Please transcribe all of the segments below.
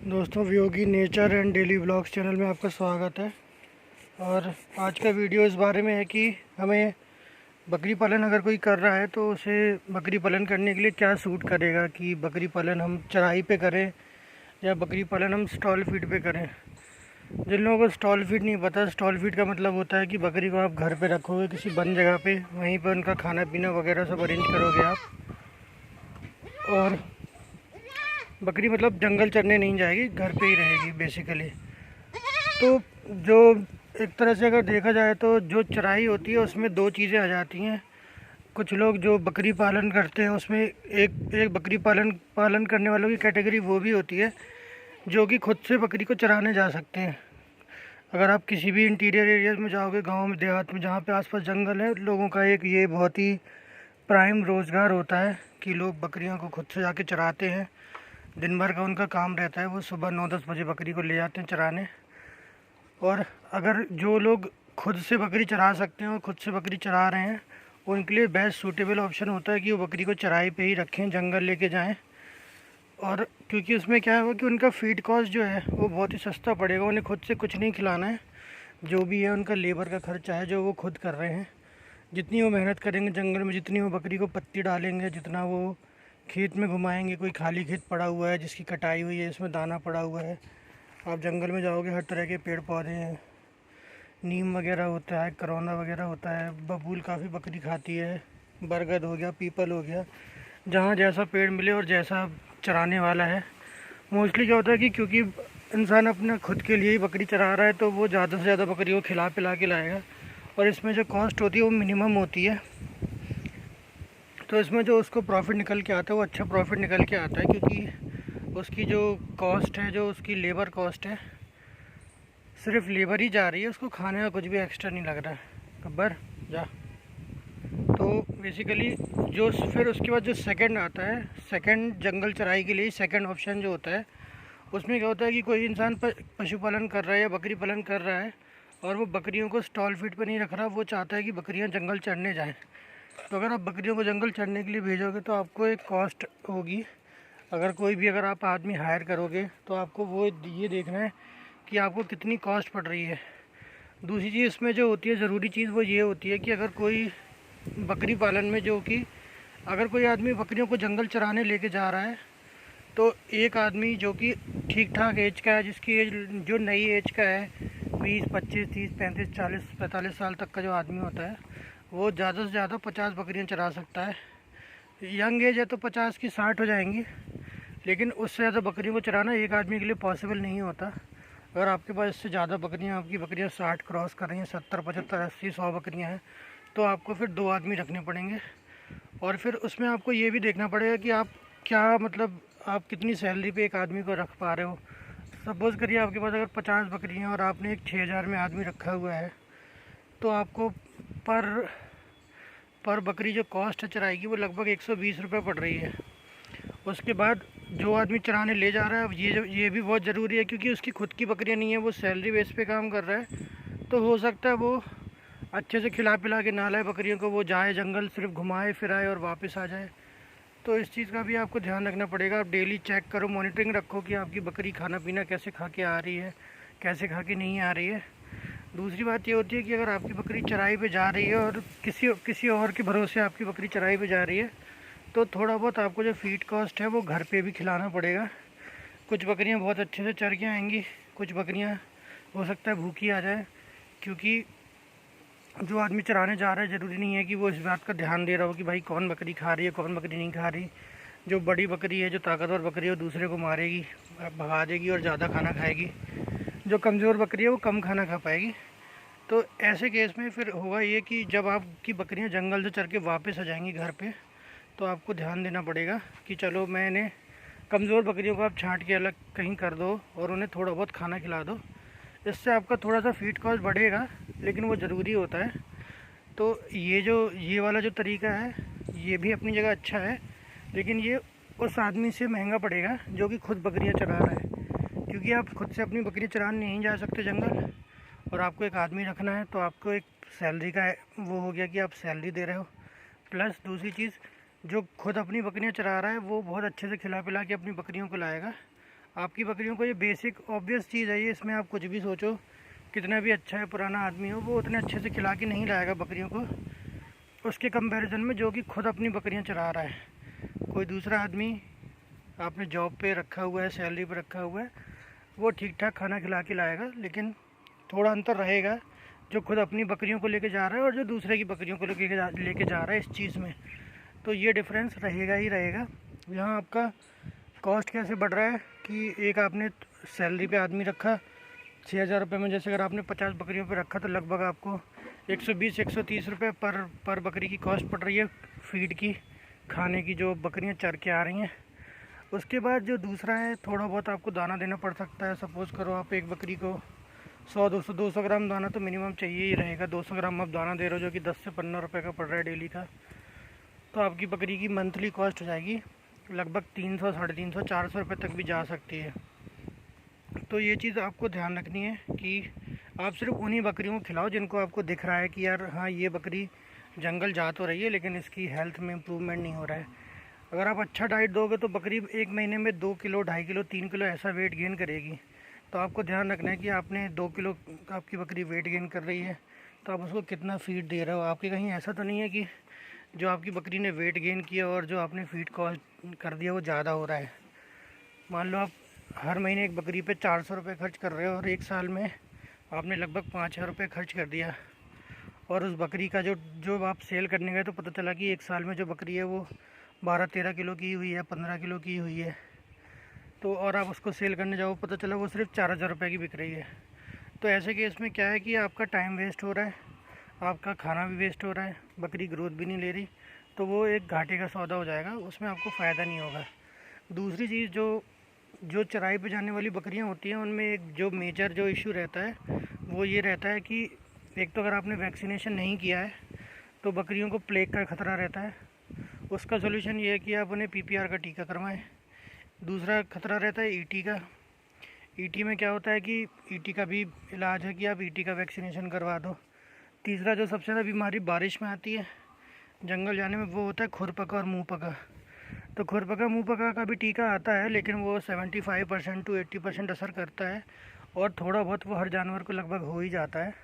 दोस्तों, Viyogi nature and daily vlogs channel में आपका स्वागत है। और आज का वीडियो इस बारे में है कि हमें बकरी पालन अगर कोई कर रहा है तो उसे बकरी पालन करने के लिए क्या सूट करेगा, कि बकरी पालन हम चराई पे करें या बकरी पालन हम स्टॉल फीड पे करें। जिन लोगों को स्टॉल फीड नहीं पता, स्टॉल फीड का मतलब होता है कि बकरी को आप घर पे रखोगे किसी बंद जगह पे, वहीं पर उनका खाना पीना वगैरह सब अरेंज करोगे आप। और बकरी मतलब जंगल चरने नहीं जाएगी, घर पे ही रहेगी बेसिकली। तो जो एक तरह से अगर देखा जाए तो जो चराई होती है उसमें दो चीज़ें आ जाती हैं। कुछ लोग जो बकरी पालन करते हैं उसमें एक एक बकरी पालन करने वालों की कैटेगरी वो भी होती है जो कि खुद से बकरी को चराने जा सकते हैं। अगर आप किसी भी इंटीरियर एरियाज में जाओगे, गांव में देहात में जहाँ पे आसपास जंगल है, लोगों का एक ये बहुत ही प्राइम रोज़गार होता है कि लोग बकरियों को खुद से जाके चराते हैं। दिन भर का उनका काम रहता है, वो सुबह 9-10 बजे बकरी को ले जाते हैं चराने। और अगर जो लोग खुद से बकरी चरा सकते हैं और खुद से बकरी चरा रहे हैं, उनके लिए बेस्ट सूटेबल ऑप्शन होता है कि वो बकरी को चराई पे ही रखें, जंगल लेके जाएं। और क्योंकि उसमें क्या है कि उनका फीड कॉस्ट जो है वो बहुत ही सस्ता पड़ेगा। उन्हें खुद से कुछ नहीं खिलाना है, जो भी है उनका लेबर का खर्चा है जो वो खुद कर रहे हैं। जितनी वो मेहनत करेंगे जंगल में, जितनी वो बकरी को पत्ती डालेंगे, जितना वो खेत में घुमाएंगे, कोई खाली खेत पड़ा हुआ है जिसकी कटाई हुई है, इसमें दाना पड़ा हुआ है। आप जंगल में जाओगे, हर तरह के पेड़ पौधे हैं, नीम वगैरह होता है, करौंदा वगैरह होता है, बबूल काफ़ी बकरी खाती है, बरगद हो गया, पीपल हो गया, जहाँ जैसा पेड़ मिले और जैसा चराने वाला है। मोस्टली क्या होता है कि क्योंकि इंसान अपना खुद के लिए ही बकरी चरा रहा है तो वो ज़्यादा से ज़्यादा बकरी को खिला पिला के लाएगा, और इसमें जो कॉस्ट होती है वो मिनिमम होती है। तो इसमें जो उसको प्रॉफिट निकल के आता है वो अच्छा प्रॉफिट निकल के आता है, क्योंकि उसकी जो कॉस्ट है, जो उसकी लेबर कॉस्ट है, सिर्फ लेबर ही जा रही है, उसको खाने का कुछ भी एक्स्ट्रा नहीं लग रहा है। गब्बर जा। तो बेसिकली जो फिर उसके बाद जो सेकंड आता है, सेकंड जंगल चराई के लिए सेकंड ऑप्शन जो होता है, उसमें क्या होता है कि कोई इंसान पशुपालन कर रहा है या बकरी पालन कर रहा है और वो बकरियों को स्टॉल फीड पर नहीं रख रहा, वो चाहता है कि बकरियाँ जंगल चढ़ने जाएँ। तो अगर आप बकरियों को जंगल चढ़ने के लिए भेजोगे तो आपको एक कॉस्ट होगी। अगर आप आदमी हायर करोगे तो आपको वो ये देखना है कि आपको कितनी कॉस्ट पड़ रही है। दूसरी चीज़ इसमें जो होती है, ज़रूरी चीज़ वो ये होती है कि अगर कोई बकरी पालन में अगर कोई आदमी बकरियों को जंगल चराने लेके जा रहा है, तो एक आदमी जो कि ठीक ठाक एज का है, जिसकी एज जो नई एज का है, 20, 25, 30, 35, 40, 45 साल तक का जो आदमी होता है, वो ज़्यादा से ज़्यादा 50 बकरियां चरा सकता है। यंग एज है तो 50 की 60 हो जाएंगी, लेकिन उससे ज़्यादा बकरियों को चराना एक आदमी के लिए पॉसिबल नहीं होता। अगर आपके पास इससे ज़्यादा बकरियां, आपकी बकरियां 60 क्रॉस कर रही हैं, 70, 75, 80, 100 बकरियां हैं, तो आपको फिर 2 आदमी रखने पड़ेंगे। और फिर उसमें आपको ये भी देखना पड़ेगा कि आप क्या मतलब आप कितनी सैलरी पे एक आदमी को रख पा रहे हो। सपोज़ करिए आपके पास अगर 50 बकरियाँ और आपने एक 6000 में आदमी रखा हुआ है, तो आपको पर पर बकरी जो कॉस्ट है चराई की वो लगभग 120 रुपये पड़ रही है। उसके बाद जो आदमी चराने ले जा रहा है, ये भी बहुत ज़रूरी है, क्योंकि उसकी खुद की बकरियां नहीं है, वो सैलरी बेस पे काम कर रहा है। तो हो सकता है वो अच्छे से खिला पिला के ना लाए बकरियों को, वो जाए जंगल, सिर्फ घुमाए फिराए और वापस आ जाए। तो इस चीज़ का भी आपको ध्यान रखना पड़ेगा। आप डेली चेक करो, मॉनिटरिंग रखो कि आपकी बकरी खाना पीना कैसे खा के आ रही है, कैसे खा के नहीं आ रही है। दूसरी बात ये होती है कि अगर आपकी बकरी चराई पे जा रही है और किसी और के भरोसे आपकी बकरी चराई पे जा रही है, तो थोड़ा बहुत आपको जो फीड कॉस्ट है वो घर पे भी खिलाना पड़ेगा। कुछ बकरियां बहुत अच्छे से चर के आएंगी, कुछ बकरियां हो सकता है भूखी आ जाए, क्योंकि जो आदमी चराने जा रहा है ज़रूरी नहीं है कि वो इस बात का ध्यान दे रहा हो कि भाई कौन बकरी खा रही है, कौन बकरी नहीं खा रही। जो बड़ी बकरी है, जो ताकतवर बकरी है, वो दूसरे को मारेगी, भगा देगी और ज़्यादा खाना खाएगी। जो कमज़ोर बकरी है वो कम खाना खा पाएगी। तो ऐसे केस में फिर होगा ये कि जब आपकी बकरियां जंगल से चर के वापस आ जाएंगी घर पे, तो आपको ध्यान देना पड़ेगा कि चलो मैंने कमज़ोर बकरियों को आप छांट के अलग कहीं कर दो और उन्हें थोड़ा बहुत खाना खिला दो। इससे आपका थोड़ा सा फीड कॉस्ट बढ़ेगा, लेकिन वो ज़रूरी होता है। तो ये वाला जो तरीका है ये भी अपनी जगह अच्छा है, लेकिन ये उस आदमी से महंगा पड़ेगा जो कि खुद बकरियां चरा रहा है, क्योंकि आप खुद से अपनी बकरी चराने नहीं जा सकते जंगल, और आपको एक आदमी रखना है, तो आपको एक सैलरी का वो हो गया कि आप सैलरी दे रहे हो। प्लस दूसरी चीज़, जो खुद अपनी बकरियां चरा रहा है वो बहुत अच्छे से खिला पिला के अपनी बकरियों को लाएगा। आपकी बकरियों को ये बेसिक ऑब्वियस चीज़ है, ये इसमें आप कुछ भी सोचो, कितना भी अच्छा है पुराना आदमी हो, वो उतने अच्छे से खिला के नहीं लाएगा बकरियों को उसके कंपैरिजन में जो कि खुद अपनी बकरियां चरा रहा है। कोई दूसरा आदमी आपने जॉब पे रखा हुआ है, सैलरी पे रखा हुआ है, वो ठीक ठाक खाना खिला के लाएगा, लेकिन थोड़ा अंतर रहेगा जो खुद अपनी बकरियों को लेके जा रहा है और जो दूसरे की बकरियों को लेके जा रहा है इस चीज़ में। तो ये डिफरेंस रहेगा ही रहेगा। यहाँ आपका कॉस्ट कैसे बढ़ रहा है कि एक आपने सैलरी पे आदमी रखा 6,000 रुपये में, जैसे अगर आपने 50 बकरियों पे रखा तो लगभग आपको 120-130 रुपये पर बकरी की कॉस्ट पड़ रही है फीड की, खाने की, जो बकरियां चर के आ रही हैं। उसके बाद जो दूसरा है, थोड़ा बहुत आपको दाना देना पड़ सकता है। सपोज़ करो आप एक बकरी को 100-200 ग्राम दाना तो मिनिमम चाहिए ही रहेगा। 200 ग्राम आप दाना दे रहे हो जो कि 10 से 15 रुपये का पड़ रहा है डेली का, तो आपकी बकरी की मंथली कॉस्ट हो जाएगी लगभग 300, 350, 400 रुपये तक भी जा सकती है। तो ये चीज़ आपको ध्यान रखनी है कि आप सिर्फ उन्हीं बकरियों को खिलाओ जिनको आपको दिख रहा है कि यार हाँ ये बकरी जंगल जा तो रही है लेकिन इसकी हेल्थ में इम्प्रूवमेंट नहीं हो रहा है। अगर आप अच्छा डाइट दोगे तो बकरी 1 महीने में 2 किलो, 2.5 किलो, 3 किलो ऐसा वेट गेन करेगी। तो आपको ध्यान रखना है कि आपने 2 किलो आपकी बकरी वेट गेन कर रही है तो आप उसको कितना फीड दे रहे हो। आपके कहीं ऐसा तो नहीं है कि जो आपकी बकरी ने वेट गेन किया और जो आपने फीड कॉस्ट कर दिया वो ज़्यादा हो रहा है। मान लो आप हर महीने एक बकरी पे 400 रुपये खर्च कर रहे हो और एक साल में आपने लगभग 5,000 रुपये खर्च कर दिया, और उस बकरी का जो आप सेल करने गए तो पता चला कि एक साल में जो बकरी है वो 12-13 किलो की हुई है, 15 किलो की हुई है। तो और आप उसको सेल करने जाओ, पता चला वो सिर्फ 4,000 रुपये की बिक रही है। तो ऐसे केस में क्या है कि आपका टाइम वेस्ट हो रहा है, आपका खाना भी वेस्ट हो रहा है, बकरी ग्रोथ भी नहीं ले रही, तो वो एक घाटे का सौदा हो जाएगा, उसमें आपको फ़ायदा नहीं होगा। दूसरी चीज़, जो चराई पे जाने वाली बकरियां होती हैं उनमें एक जो मेजर जो इशू रहता है वो ये रहता है कि एक तो अगर आपने वैक्सीनेशन नहीं किया है तो बकरियों को प्लेग का खतरा रहता है। उसका सोल्यूशन ये है कि आप उन्हें PPR का टीका करवाएं। दूसरा खतरा रहता है ET का। ET में क्या होता है कि ET का भी इलाज है कि आप ET का वैक्सीनेशन करवा दो। तीसरा जो सबसे ज़्यादा बीमारी बारिश में आती है जंगल जाने में, वो होता है खुरपका और मुँह पका। तो खुरपका मुँह पका का भी टीका आता है लेकिन वो 75% to 80% असर करता है, और थोड़ा बहुत वो हर जानवर को लगभग हो ही जाता है।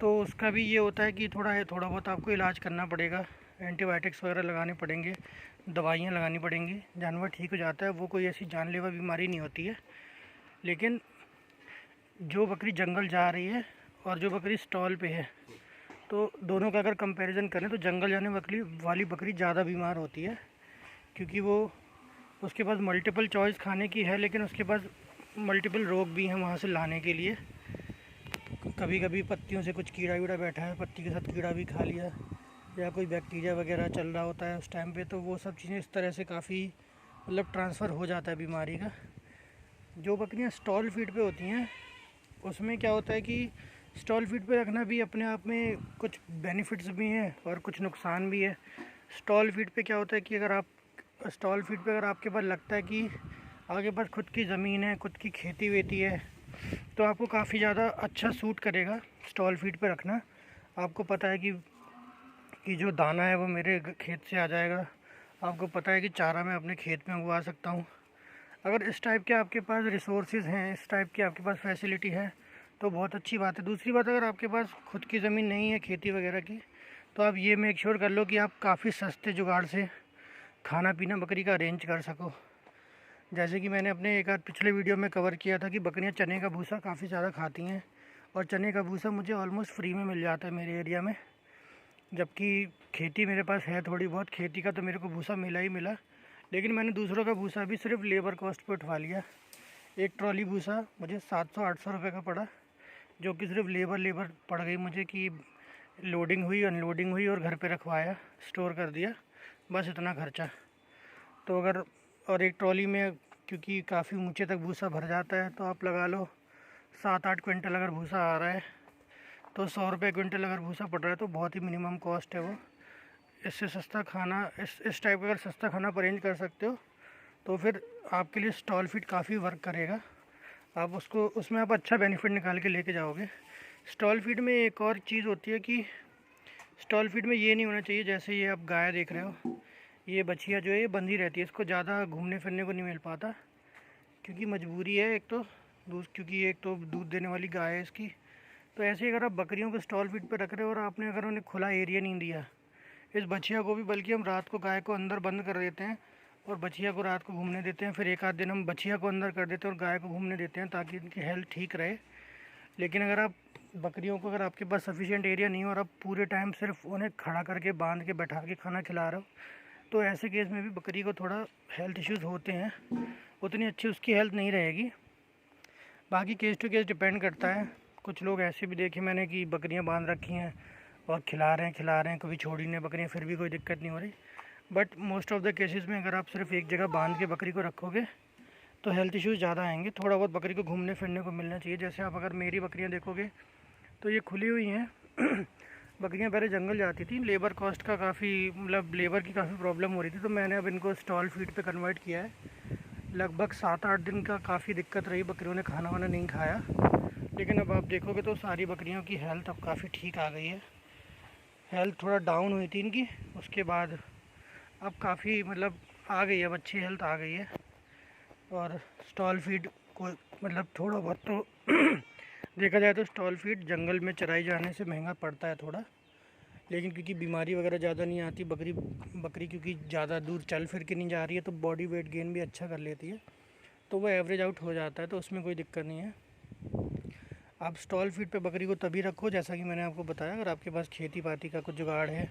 तो उसका भी ये होता है कि थोड़ा बहुत आपको इलाज करना पड़ेगा, एंटीबायोटिक्स वगैरह लगाने पड़ेंगे, दवाइयाँ लगानी पड़ेंगी, जानवर ठीक हो जाता है। वो कोई ऐसी जानलेवा बीमारी नहीं होती है। लेकिन जो बकरी जंगल जा रही है और जो बकरी स्टॉल पे है, तो दोनों का अगर कंपैरिजन करें तो जंगल जाने वाली बकरी ज़्यादा बीमार होती है, क्योंकि वो उसके पास मल्टीपल चॉइस खाने की है लेकिन उसके पास मल्टीपल रोग भी हैं वहाँ से लाने के लिए। कभी कभी पत्तियों से कुछ कीड़ा वीड़ा बैठा है, पत्ती के साथ कीड़ा भी खा लिया, या कोई बैक्टीरिया वगैरह चल रहा होता है उस टाइम पे, तो वो सब चीज़ें इस तरह से काफ़ी मतलब ट्रांसफ़र हो जाता है बीमारी का। जो बकरियाँ स्टॉल फीड पे होती हैं उसमें क्या होता है कि स्टॉल फीड पे रखना भी अपने आप में कुछ बेनिफिट्स भी हैं और कुछ नुकसान भी है। स्टॉल फीड पे क्या होता है कि अगर आपके पास लगता है कि आपके पास खुद की ज़मीन है, खुद की खेती वेती है, तो आपको काफ़ी ज़्यादा अच्छा सूट करेगा स्टॉल फीड पे रखना। आपको पता है कि जो दाना है वो मेरे खेत से आ जाएगा, आपको पता है कि चारा मैं अपने खेत में उगवा सकता हूँ। अगर इस टाइप के आपके पास रिसोर्सेज हैं, इस टाइप की आपके पास फैसिलिटी है तो बहुत अच्छी बात है। दूसरी बात, अगर आपके पास खुद की ज़मीन नहीं है खेती वगैरह की, तो आप ये मेक श्योर कर लो कि आप काफ़ी सस्ते जुगाड़ से खाना पीना बकरी का अरेंज कर सको। जैसे कि मैंने अपने एक आध पिछले वीडियो में कवर किया था कि बकरियां चने का भूसा काफ़ी ज़्यादा खाती हैं, और चने का भूसा मुझे ऑलमोस्ट फ्री में मिल जाता है मेरे एरिया में। जबकि खेती मेरे पास है थोड़ी बहुत, खेती का तो मेरे को भूसा मिला ही मिला, लेकिन मैंने दूसरों का भूसा भी सिर्फ लेबर कॉस्ट पे उठवा लिया। एक ट्रॉली भूसा मुझे 700-800 रुपये का पड़ा, जो कि सिर्फ लेबर पड़ गई मुझे कि लोडिंग हुई, अनलोडिंग हुई और घर पे रखवाया, स्टोर कर दिया, बस इतना खर्चा। तो अगर और एक ट्रॉली में क्योंकि काफ़ी ऊंचे तक भूसा भर जाता है, तो आप लगा लो 7-8 क्विंटल अगर भूसा आ रहा है तो 100 रुपये क्विंटल अगर भूसा पड़ रहा है तो बहुत ही मिनिमम कॉस्ट है वो। इससे सस्ता खाना, इस टाइप का अगर सस्ता खाना आप अरेंज कर सकते हो तो फिर आपके लिए स्टॉल फीड काफ़ी वर्क करेगा। आप उसमें आप अच्छा बेनिफिट निकाल के लेके जाओगे। स्टॉल फीड में एक और चीज़ होती है कि स्टॉल फीड में ये नहीं होना चाहिए, जैसे ये आप गाय देख रहे हो, ये बछिया जो है ये बंधी रहती है, इसको ज़्यादा घूमने फिरने को नहीं मिल पाता। क्योंकि मजबूरी है, एक तो दूध, क्योंकि एक तो दूध देने वाली गाय है इसकी। तो ऐसे ही अगर आप बकरियों को स्टॉल फीड पे रख रहे हो और आपने अगर उन्हें खुला एरिया नहीं दिया, इस बछिया को भी, बल्कि हम रात को गाय को अंदर बंद कर देते हैं और बछिया को रात को घूमने देते हैं, फिर एक आध दिन हम बछिया को अंदर कर देते हैं और गाय को घूमने देते हैं ताकि इनकी हेल्थ ठीक रहे। लेकिन अगर आप बकरियों को, अगर आपके पास सफिशिएंट एरिया नहीं हो और आप पूरे टाइम सिर्फ उन्हें खड़ा करके बांध के बैठा के खाना खिला रहे हो, तो ऐसे केस में भी बकरी को थोड़ा हेल्थ इश्यूज़ होते हैं, उतनी अच्छी उसकी हेल्थ नहीं रहेगी। बाकी केस टू केस डिपेंड करता है। कुछ लोग ऐसे भी देखे मैंने कि बकरियां बांध रखी हैं और खिला रहे हैं, कभी छोड़ी नहीं बकरियां, फिर भी कोई दिक्कत नहीं हो रही। But most of the cases में अगर आप सिर्फ एक जगह बांध के बकरी को रखोगे तो हेल्थ इश्यूज़ ज़्यादा आएंगे। थोड़ा बहुत बकरी को घूमने फिरने को मिलना चाहिए। जैसे आप अगर मेरी बकरियाँ देखोगे तो ये खुली हुई हैं। बकरियां पहले जंगल जाती थी, लेबर कॉस्ट का काफ़ी, मतलब लेबर की काफ़ी प्रॉब्लम हो रही थी, तो मैंने अब इनको स्टॉल फीड पे कन्वर्ट किया है। लगभग 7-8 दिन का काफ़ी दिक्कत रही, बकरियों ने खाना वाना नहीं खाया। लेकिन अब आप देखोगे तो सारी बकरियों की हेल्थ अब काफ़ी ठीक आ गई है। हेल्थ थोड़ा डाउन हुई थी इनकी, उसके बाद अब काफ़ी मतलब आ गई है, अब अच्छी हेल्थ आ गई है। और स्टॉल फीड को मतलब थोड़ा बहुत तो देखा जाए तो स्टॉल फीड जंगल में चराई जाने से महंगा पड़ता है थोड़ा, लेकिन क्योंकि बीमारी वगैरह ज़्यादा नहीं आती, बकरी क्योंकि ज़्यादा दूर चल फिर के नहीं जा रही है, तो बॉडी वेट गेन भी अच्छा कर लेती है, तो वो एवरेज आउट हो जाता है, तो उसमें कोई दिक्कत नहीं है। आप स्टॉल फीड पे बकरी को तभी रखो, जैसा कि मैंने आपको बताया, अगर आपके पास खेती पाती का कुछ जुगाड़ है,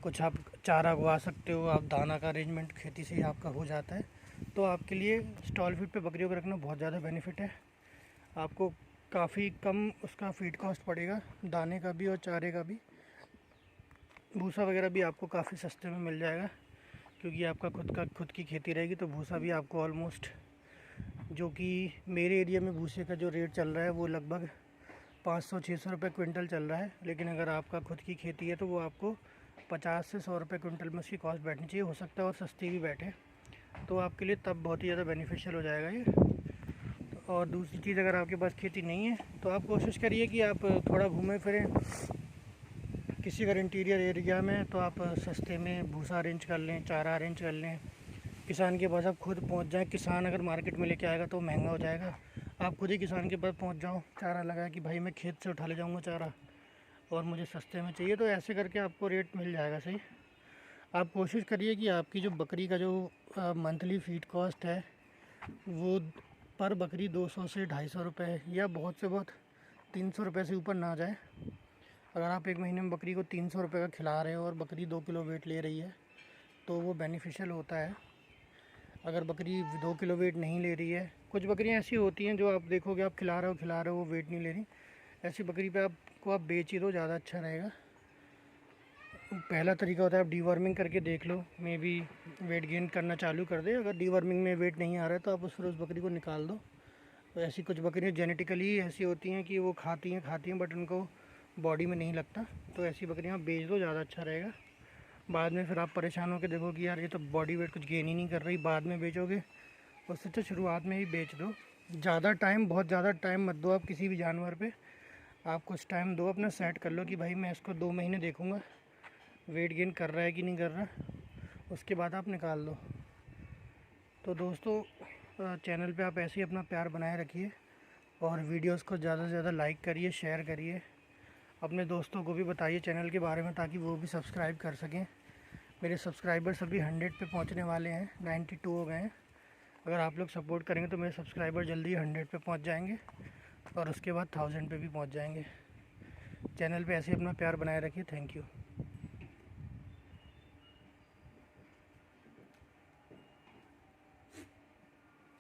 कुछ आप चारा उगा सकते हो, आप दाना का अरेंजमेंट खेती से ही आपका हो जाता है, तो आपके लिए स्टॉल फीड पे बकरियों को रखना बहुत ज़्यादा बेनिफिट है। आपको काफ़ी कम उसका फीड कॉस्ट पड़ेगा, दाने का भी और चारे का भी। भूसा वगैरह भी आपको काफ़ी सस्ते में मिल जाएगा, क्योंकि आपका खुद की खेती रहेगी, तो भूसा भी आपको ऑलमोस्ट, जो कि मेरे एरिया में भूसे का जो रेट चल रहा है वो लगभग 500-600 रुपये क्विंटल चल रहा है। लेकिन अगर आपका खुद की खेती है तो वो आपको 50 से 100 रुपये क्विंटल में उसकी कॉस्ट बैठनी चाहिए, हो सकता है और सस्ती भी बैठे, तो आपके लिए तब बहुत ही ज़्यादा बेनिफिशियल हो जाएगा ये। और दूसरी चीज़, अगर आपके पास खेती नहीं है तो आप कोशिश करिए कि आप थोड़ा घूमें फिरें किसी अगर इंटीरियर एरिया में, तो आप सस्ते में भूसा अरेंज कर लें, चारा अरेंज कर लें, किसान के पास आप खुद पहुंच जाएं। किसान अगर मार्केट में लेके आएगा तो महंगा हो जाएगा, आप खुद ही किसान के पास पहुंच जाओ, चारा लगाए कि भाई मैं खेत से उठा ले जाऊंगा चारा और मुझे सस्ते में चाहिए, तो ऐसे करके आपको रेट मिल जाएगा सही। आप कोशिश करिए कि आपकी जो बकरी का जो मंथली फीड कॉस्ट है वो पर बकरी 200 से 250 रुपये या बहुत से बहुत 300 रुपये से ऊपर ना जाए। अगर आप एक महीने में बकरी को 300 रुपये का खिला रहे हो और बकरी 2 किलो वेट ले रही है तो वो बेनिफिशियल होता है। अगर बकरी 2 किलो वेट नहीं ले रही है, कुछ बकरियां ऐसी होती हैं जो आप देखोगे आप खिला रहे हो वो वेट नहीं ले रही, ऐसी बकरी पे आप बेच ही दो, ज़्यादा अच्छा रहेगा। पहला तरीका होता है आप डीवर्मिंग करके देख लो, मे बी वेट गेन करना चालू कर दे। अगर डीवर्मिंग में वेट नहीं आ रहा है तो आप फिर उस बकरी को निकाल दो। तो ऐसी कुछ बकरियाँ जेनेटिकली ऐसी होती हैं कि वो खाती हैं बट उनको बॉडी में नहीं लगता, तो ऐसी बकरियाँ बेच दो, ज़्यादा अच्छा रहेगा। बाद में फिर आप परेशान होकर देखो कि यार ये तो बॉडी वेट कुछ गेन ही नहीं कर रही, बाद में बेचोगे, उससे तो शुरुआत में ही बेच दो। बहुत ज़्यादा टाइम मत दो आप किसी भी जानवर पे, आप कुछ टाइम दो, अपना सेट कर लो कि भाई मैं इसको 2 महीने देखूँगा वेट गेन कर रहा है कि नहीं कर रहा, उसके बाद आप निकाल दो। तो दोस्तों, चैनल पे आप ऐसे ही अपना प्यार बनाए रखिए और वीडियोस को ज़्यादा से ज़्यादा लाइक करिए, शेयर करिए, अपने दोस्तों को भी बताइए चैनल के बारे में ताकि वो भी सब्सक्राइब कर सकें। मेरे सब्सक्राइबर्स अभी 100 पे पहुंचने वाले हैं, 92 हो गए हैं। अगर आप लोग सपोर्ट करेंगे तो मेरे सब्सक्राइबर जल्दी 100 पे पहुंच जाएंगे और उसके बाद 1000 पे भी पहुंच जाएंगे। चैनल पे ऐसे ही अपना प्यार बनाए रखिए। Thank you.